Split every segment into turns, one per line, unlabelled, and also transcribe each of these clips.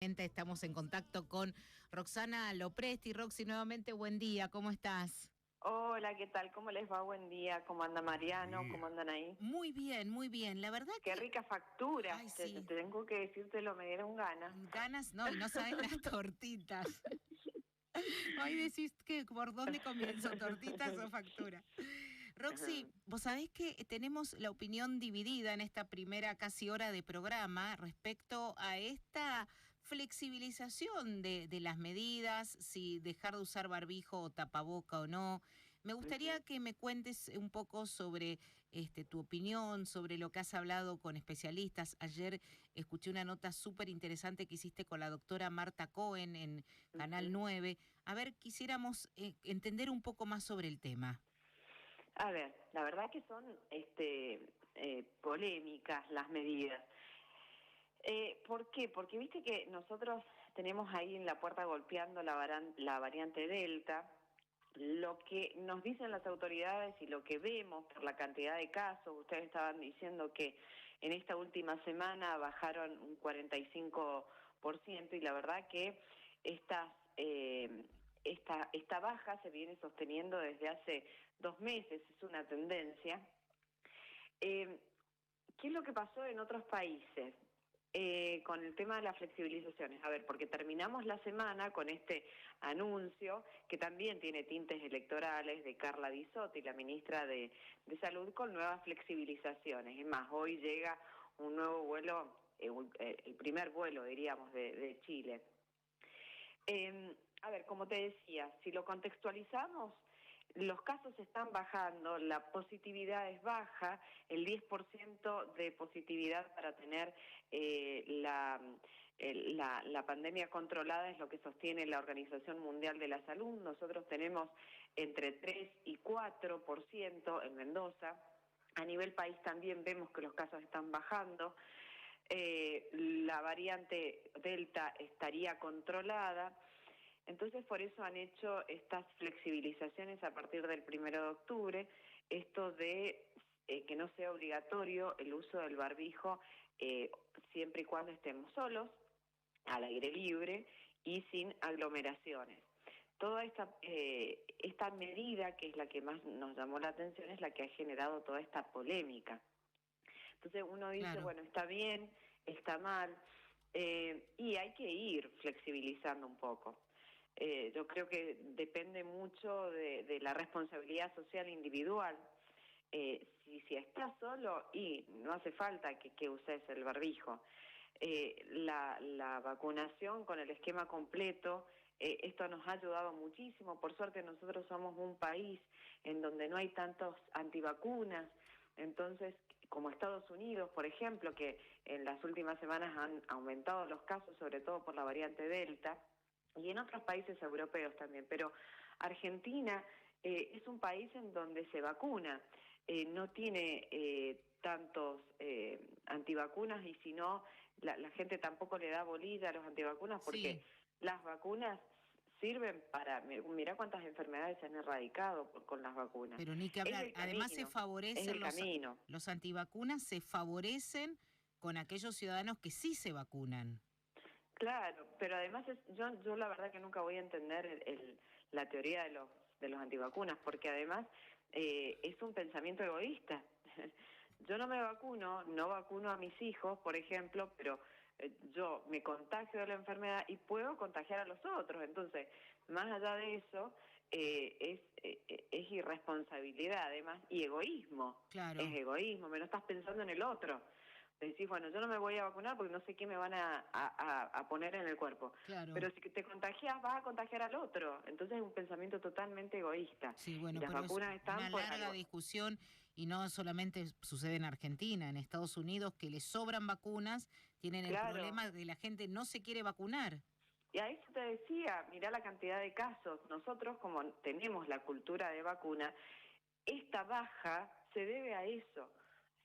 Estamos en contacto con Roxana Lopresti. Roxy, nuevamente buen día, ¿cómo estás?
Hola, ¿qué tal? ¿Cómo les va? Buen día. ¿Cómo anda Mariano? ¿Cómo andan ahí?
Muy bien, muy bien. La verdad
Qué
que,
rica factura.
ay
Te
sí,
tengo que decírtelo, me dieron ganas.
ganas no, y no sabes las tortitas. Ahí decís que por dónde comienzo, tortitas o factura. Roxy, vos sabés que tenemos la opinión dividida en esta primera casi hora de programa respecto a esta flexibilización de las medidas, si dejar de usar barbijo o tapaboca o no. Me gustaría que me cuentes un poco sobre tu opinión, sobre lo que has hablado con especialistas. Ayer escuché una nota súper interesante que hiciste con la doctora Marta Cohen en Canal 9. A ver, quisiéramos entender un poco más sobre el tema.
A ver, la verdad que son polémicas las medidas. ¿Por qué? Porque viste que nosotros tenemos ahí en la puerta golpeando la variante Delta. Lo que nos dicen las autoridades y lo que vemos por la cantidad de casos, ustedes estaban diciendo que en esta última semana bajaron un 45% y la verdad que esta baja se viene sosteniendo desde hace 2 meses, es una tendencia. ¿Qué es lo que pasó en otros países? Con el tema de las flexibilizaciones. A ver, porque terminamos la semana con este anuncio que también tiene tintes electorales de Carla Bisotti, la ministra de Salud, con nuevas flexibilizaciones. Es más, hoy llega un nuevo vuelo, el primer vuelo, diríamos, de Chile. A ver, como te decía, si lo contextualizamos, los casos están bajando, la positividad es baja, el 10% de positividad para tener la pandemia controlada es lo que sostiene la Organización Mundial de la Salud. Nosotros tenemos entre 3 y 4% en Mendoza. A nivel país también vemos que los casos están bajando. La variante Delta estaría controlada. Entonces, por eso han hecho estas flexibilizaciones a partir del 1 de octubre, esto de que no sea obligatorio el uso del barbijo siempre y cuando estemos solos, al aire libre y sin aglomeraciones. Toda esta medida, que es la que más nos llamó la atención, es la que ha generado toda esta polémica. Entonces uno dice,
Claro.
bueno, está bien, está mal, y hay que ir flexibilizando un poco. Yo creo que depende mucho de la responsabilidad social individual. Si estás solo y no hace falta que uses el barbijo. La vacunación con el esquema completo, esto nos ha ayudado muchísimo. Por suerte nosotros somos un país en donde no hay tantos antivacunas. Entonces, como Estados Unidos, por ejemplo, que en las últimas semanas han aumentado los casos, sobre todo por la variante Delta, y en otros países europeos también, pero Argentina es un país en donde se vacuna, no tiene tantos antivacunas, y si no, la gente tampoco le da bolilla a los antivacunas, porque
Sí,
las vacunas sirven para, mirá cuántas enfermedades se han erradicado con las vacunas.
pero ni que
Es
hablar.
el
Además se
camino, es
favorecen
el camino.
los antivacunas, se favorecen con aquellos ciudadanos que sí se vacunan.
Claro, pero además yo la verdad que nunca voy a entender la teoría de los antivacunas, porque además es un pensamiento egoísta. Yo no me vacuno, no vacuno a mis hijos, por ejemplo, pero yo me contagio de la enfermedad y puedo contagiar a los otros. Entonces, más allá de eso, es irresponsabilidad además y egoísmo. Es
Claro,
egoísmo, me lo estás pensando en el otro. Decís, bueno, yo no me voy a vacunar porque no sé qué me van a poner en el cuerpo.
claro.
Pero si te contagias, vas a contagiar al otro. Entonces es un pensamiento totalmente egoísta.
Sí,
Y
bueno,
las
pero es
vacunas
una
están por
larga
algo.
discusión y no solamente sucede en Argentina, en Estados Unidos, que les sobran vacunas, tienen el
Claro.
problema de que la gente no se quiere vacunar.
Y a eso te decía, mirá la cantidad de casos. Nosotros, como tenemos la cultura de vacuna, esta baja se debe a eso.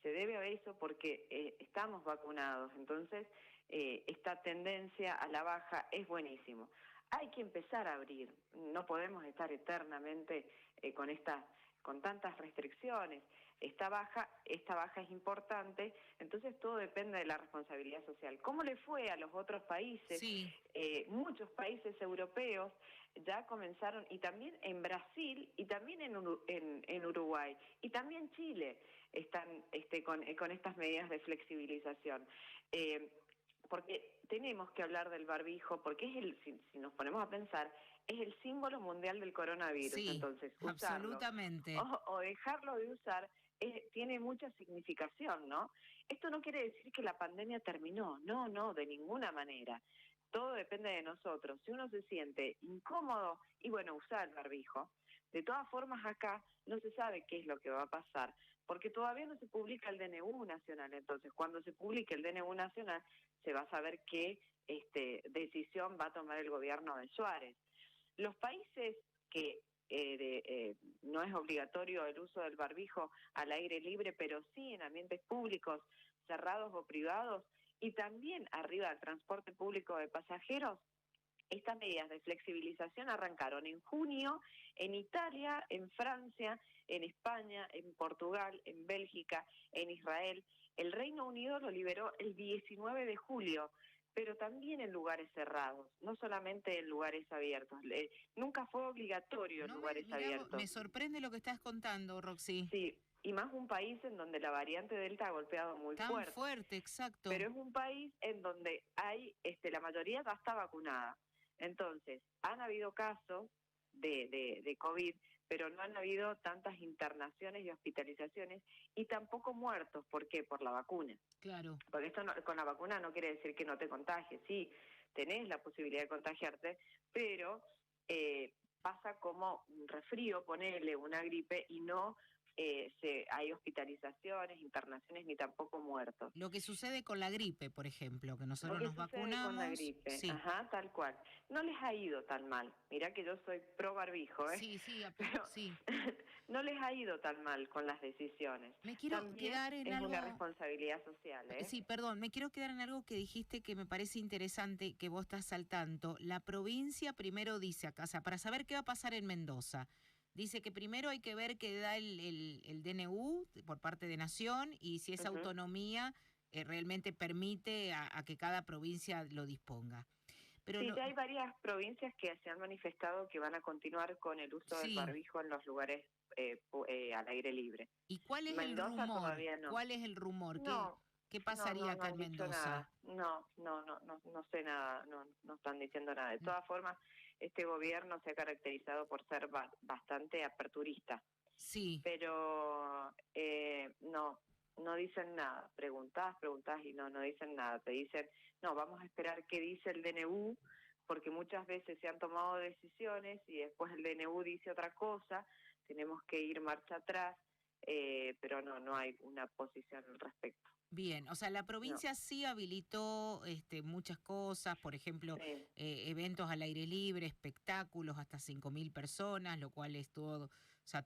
Se debe a eso porque estamos vacunados. Entonces, esta tendencia a la baja es buenísimo. Hay que empezar a abrir. No podemos estar eternamente con tantas restricciones. esta baja es importante, entonces todo depende de la responsabilidad social. ¿Cómo le fue a los otros países?
Sí.
Muchos países europeos ya comenzaron, y también en Brasil, y también en Uruguay, y también Chile están con estas medidas de flexibilización. Porque tenemos que hablar del barbijo, porque si nos ponemos a pensar, es el símbolo mundial del coronavirus.
Sí,
entonces, usarlo
absolutamente.
o dejarlo de usar tiene mucha significación, ¿no? Esto no quiere decir que la pandemia terminó, no, de ninguna manera. Todo depende de nosotros. Si uno se siente incómodo, y bueno, usar el barbijo. De todas formas, acá no se sabe qué es lo que va a pasar, porque todavía no se publica el DNU nacional. Entonces, cuando se publique el DNU nacional, se va a saber qué decisión va a tomar el gobierno de Suárez. Los países que no es obligatorio el uso del barbijo al aire libre, pero sí en ambientes públicos, cerrados o privados, y también arriba del transporte público de pasajeros, estas medidas de flexibilización arrancaron en junio en Italia, en Francia, en España, en Portugal, en Bélgica, en Israel. El Reino Unido lo liberó el 19 de julio, pero también en lugares cerrados, no solamente en lugares abiertos. Nunca fue obligatorio en lugares abiertos.
Me sorprende lo que estás contando, Roxy.
Sí, y más un país en donde la variante Delta ha golpeado muy fuerte.
Tan fuerte, exacto.
Pero es un país en donde hay, la mayoría ya está vacunada. Entonces, han habido casos de COVID, pero no han habido tantas internaciones y hospitalizaciones y tampoco muertos. ¿Por qué? Por la vacuna.
Claro.
Porque esto con la vacuna no quiere decir que no te contagies. Sí, tenés la posibilidad de contagiarte, pero pasa como un resfrío, ponele una gripe, y no hay hospitalizaciones, internaciones, ni tampoco muertos.
Lo que sucede con la gripe, por ejemplo, que nosotros nos vacunamos.
Lo que sucede con la gripe,
sí.
Ajá, tal cual. No les ha ido tan mal. Mirá que yo soy pro barbijo, ¿eh?
Sí,
pero
sí.
no les ha ido tan mal con las decisiones.
Me quiero
También
quedar en
es
algo...
una responsabilidad social, ¿eh?
Sí, perdón, me quiero quedar en algo que dijiste que me parece interesante, que vos estás al tanto. La provincia primero dice acá, o sea, para saber qué va a pasar en Mendoza, dice que primero hay que ver qué da el DNU por parte de Nación y si esa autonomía realmente permite a que cada provincia lo disponga. Pero
sí, ya hay varias provincias que se han manifestado que van a continuar con el uso del barbijo en los lugares al aire libre.
¿Y cuál es
Mendoza
el rumor?
Todavía no.
¿Cuál es el rumor?
No,
¿Qué pasaría acá en Mendoza?
No sé nada, no están diciendo nada. De todas formas, este gobierno se ha caracterizado por ser bastante aperturista.
Sí.
Pero no dicen nada. Preguntás y no dicen nada. Te dicen, no, vamos a esperar qué dice el DNU, porque muchas veces se han tomado decisiones y después el DNU dice otra cosa, tenemos que ir marcha atrás, pero no hay una posición al respecto.
Bien, o sea, la provincia sí habilitó muchas cosas, por ejemplo, eventos al aire libre, espectáculos, hasta 5.000 personas, lo cual es todo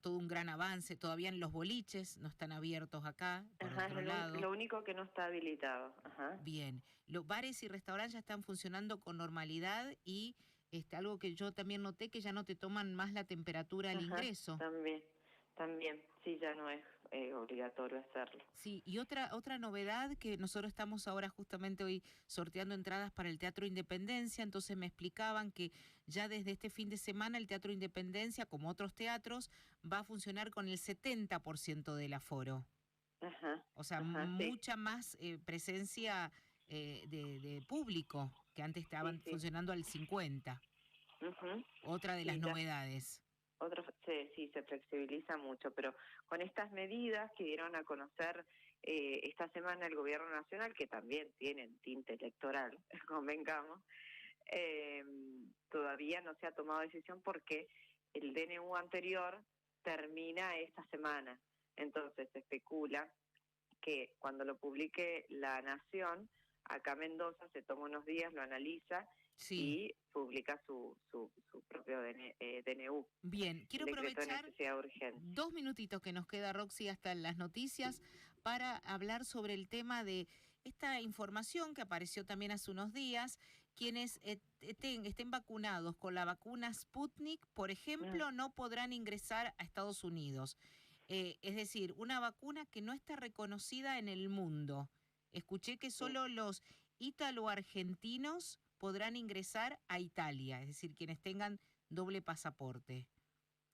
un gran avance. Todavía en los boliches no están abiertos acá, por otro lado.
Lo único que no está habilitado. Ajá.
Bien, los bares y restaurantes ya están funcionando con normalidad y algo que yo también noté, que ya no te toman más la temperatura al ingreso.
También, sí, ya no es obligatorio hacerlo.
Sí, y otra novedad, que nosotros estamos ahora justamente hoy sorteando entradas para el Teatro Independencia, entonces me explicaban que ya desde este fin de semana el Teatro Independencia, como otros teatros, va a funcionar con el 70% del aforo.
Ajá.
O sea, mucha más presencia de público, que antes estaban funcionando al 50%. Otra de las novedades.
Sí, se flexibiliza mucho, pero con estas medidas que dieron a conocer esta semana el Gobierno Nacional, que también tienen tinte electoral, convengamos, todavía no se ha tomado decisión porque el DNU anterior termina esta semana. Entonces se especula que cuando lo publique La Nación, acá Mendoza se toma unos días, lo analiza y publica su propio DNU.
Bien, quiero aprovechar 2 minutitos que nos queda, Roxy, hasta las noticias, para hablar sobre el tema de esta información que apareció también hace unos días. Quienes estén vacunados con la vacuna Sputnik, por ejemplo, no podrán ingresar a Estados Unidos. Es decir, una vacuna que no está reconocida en el mundo. Escuché que
Sí,
solo los ítalo-argentinos podrán ingresar a Italia, es decir, quienes tengan doble pasaporte.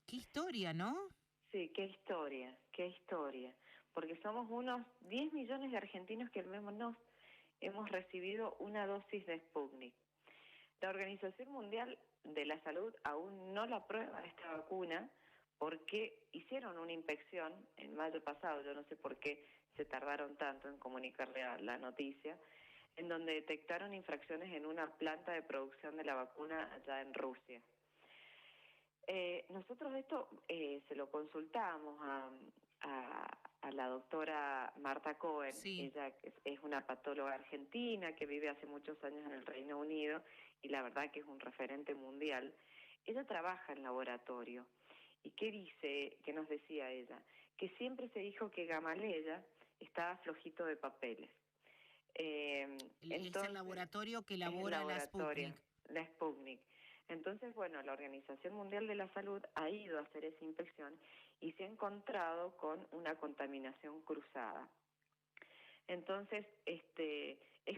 Qué historia, ¿no?
sí, qué historia. Porque somos unos 10 millones de argentinos que al menos hemos recibido una dosis de Sputnik. La Organización Mundial de la Salud aún no la aprueba esta vacuna porque hicieron una inspección en mayo pasado, yo no sé por qué se tardaron tanto en comunicarle la noticia, en donde detectaron infracciones en una planta de producción de la vacuna allá en Rusia. Nosotros esto se lo consultamos a la doctora Marta Cohen.
Sí.
Ella es una patóloga argentina que vive hace muchos años en el Reino Unido y la verdad que es un referente mundial. Ella trabaja en laboratorio. ¿Y qué dice, qué nos decía ella? Que siempre se dijo que Gamaleya estaba flojito de papeles.
Es el laboratorio que
Es el
elabora la
laboratorio,
Sputnik.
la Sputnik. Entonces, bueno, la Organización Mundial de la Salud ha ido a hacer esa inspección y se ha encontrado con una contaminación cruzada. Entonces, es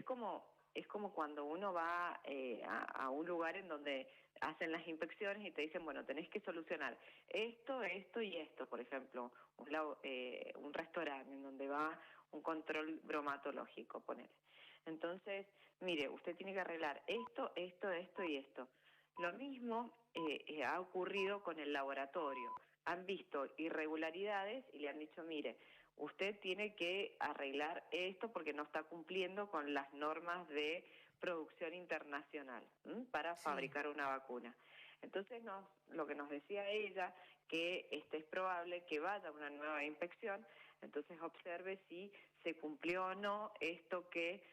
como cuando uno va a un lugar en donde hacen las inspecciones y te dicen, bueno, tenés que solucionar esto, esto y esto, por ejemplo, un restaurante en donde va un control bromatológico, poner. Entonces, mire, usted tiene que arreglar esto, esto, esto y esto. Lo mismo ha ocurrido con el laboratorio. Han visto irregularidades y le han dicho, mire, usted tiene que arreglar esto porque no está cumpliendo con las normas de producción internacional para
Sí.
fabricar una vacuna. Entonces, lo que nos decía ella, que es probable que vaya a una nueva inspección, entonces observe si se cumplió o no esto que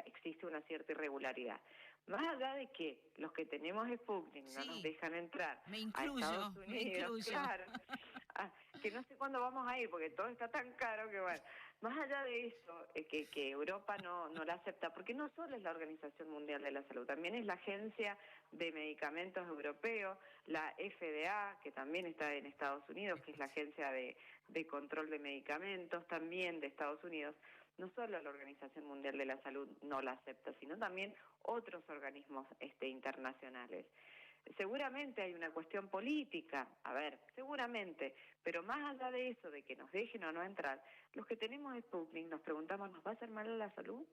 existe una cierta irregularidad. Más allá de que los que tenemos Sputnik no nos
Sí,
dejan entrar
me
a Estados
incluyo, me
Unidos,
incluyo.
claro, que no sé cuándo vamos a ir porque todo está tan caro que bueno, más allá de eso, que Europa no la acepta, porque no solo es la Organización Mundial de la Salud, también es la Agencia de Medicamentos Europeo, la FDA, que también está en Estados Unidos, que es la Agencia de Control de Medicamentos también de Estados Unidos. No solo la Organización Mundial de la Salud no la acepta, sino también otros organismos internacionales. Seguramente hay una cuestión política, a ver, seguramente, pero más allá de eso, de que nos dejen o no entrar, los que tenemos Sputnik nos preguntamos, ¿nos va a hacer mal a la salud?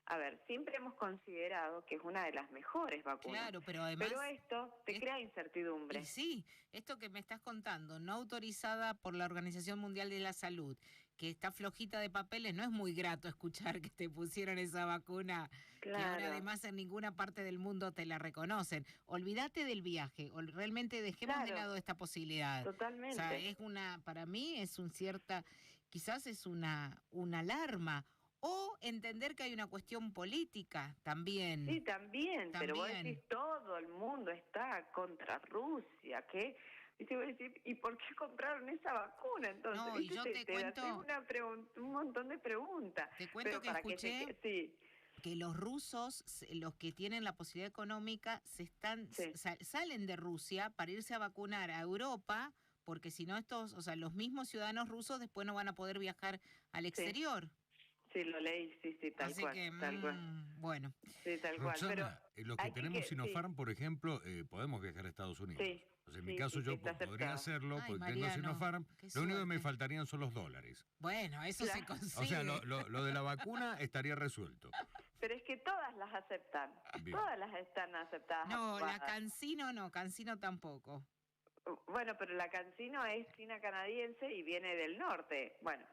A ver, siempre hemos considerado que es una de las mejores vacunas,
Claro, pero además,
pero esto te crea
y
incertidumbre.
sí, esto que me estás contando, no autorizada por la Organización Mundial de la Salud, que está flojita de papeles, no es muy grato escuchar que te pusieron esa vacuna, que ahora
Claro,
además en ninguna parte del mundo te la reconocen. Olvídate del viaje, o realmente dejemos de
claro,
lado esta posibilidad. O sea,
totalmente.
es para mí es un cierta, quizás es una alarma, o entender que hay una cuestión política
Sí,
también,
también, pero vos decís,
también.
todo el mundo está contra Rusia, ¿qué? Viste, vos decís, ¿y por qué compraron esa vacuna? Entonces,
No, y
viste,
yo
te haces un montón de preguntas,
te cuento
pero
que
para que
escuché
sí,
que los rusos, los que tienen la posibilidad económica,
sí.
salen de Rusia para irse a vacunar a Europa, porque si no estos, o sea, los mismos ciudadanos rusos después no van a poder viajar al
Sí,
exterior.
sí, lo leí, sí, sí,
Así que,
tal cual,
bueno,
sí, tal cual, pero
Roxana, los que
hay
tenemos
sí,
Sinopharm, por ejemplo, podemos viajar a Estados
sí,
Unidos. O sea, en mi
sí,
caso
sí, que
yo
está
podría
aceptado.
hacerlo
ay,
porque tengo
Mariano,
Sinopharm.
qué
Lo único que me
suerte.
faltarían son los dólares.
Bueno, eso se
Claro,
O sea,
consigue.
lo de la vacuna estaría resuelto.
pero es que todas las aceptan,
Bien.
todas las están aceptadas,
No, la
aprobadas.
Cancino no, Cancino tampoco.
Bueno, pero la Cancino es china canadiense y viene del norte. Bueno,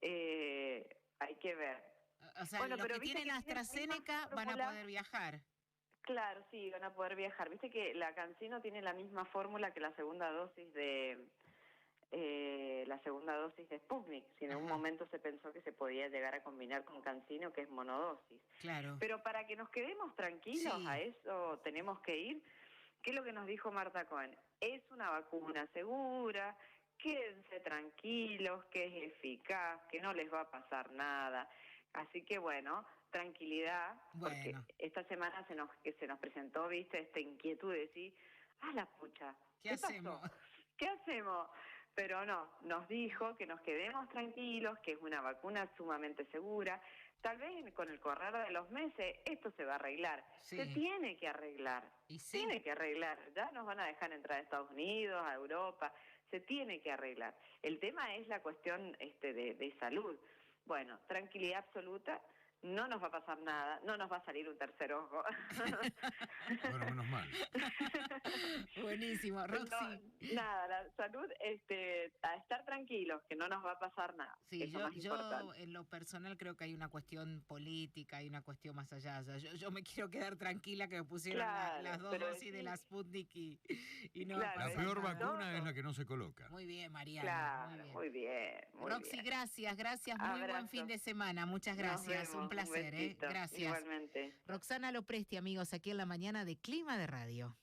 hay que ver.
O sea,
Bueno,
los
pero
que
viste
tienen
que tiene la misma
AstraZeneca van a
fórmula.
poder viajar.
Claro, sí, van a poder viajar. Viste que la Cancino tiene la misma fórmula que la segunda dosis de Sputnik. Si en un
Ajá,
momento se pensó que se podía llegar a combinar con Cancino, que es monodosis.
claro.
Pero para que nos quedemos tranquilos, a
Sí,
eso tenemos que ir. ¿Qué es lo que nos dijo Marta Cohen? Es una vacuna segura, quédense tranquilos, que es eficaz, que no les va a pasar nada. Así que bueno, tranquilidad, porque
bueno.
esta semana que se nos presentó, viste, esta inquietud de decir, ah, la pucha,
¿Qué
¿qué pasó?
hacemos?
¿Qué hacemos? pero no, nos dijo que nos quedemos tranquilos, que es una vacuna sumamente segura. Tal vez con el correr de los meses esto se va a arreglar.
Sí.
Se tiene que arreglar.
Y sí.
Tiene que arreglar. Ya nos van a dejar entrar a Estados Unidos, a Europa. Se tiene que arreglar. El tema es la cuestión de salud. Bueno, tranquilidad absoluta. No nos va a pasar nada, no nos va a salir un tercer ojo.
Bueno, menos mal.
Buenísimo, Roxy.
No, nada, la salud, a estar tranquilos, que no nos va a pasar nada.
Sí,
eso más
yo
importante.
en lo personal creo que hay una cuestión política, hay una cuestión más allá. O sea, yo me quiero quedar tranquila que me pusieron
Claro,
las 2
pero
dosis de
sí.
la Sputnik y no
Claro,
pasa
La peor
nada.
vacuna es la que no se coloca.
Muy bien, Mariana.
Claro,
muy bien. Roxy,
bien.
gracias. Muy buen
Abrazo.
fin de semana. Muchas
Nos
gracias.
vemos,
Un placer,
besito.
Gracias.
Igualmente.
Roxana Lopresti, amigos, aquí en la mañana de Clima de Radio.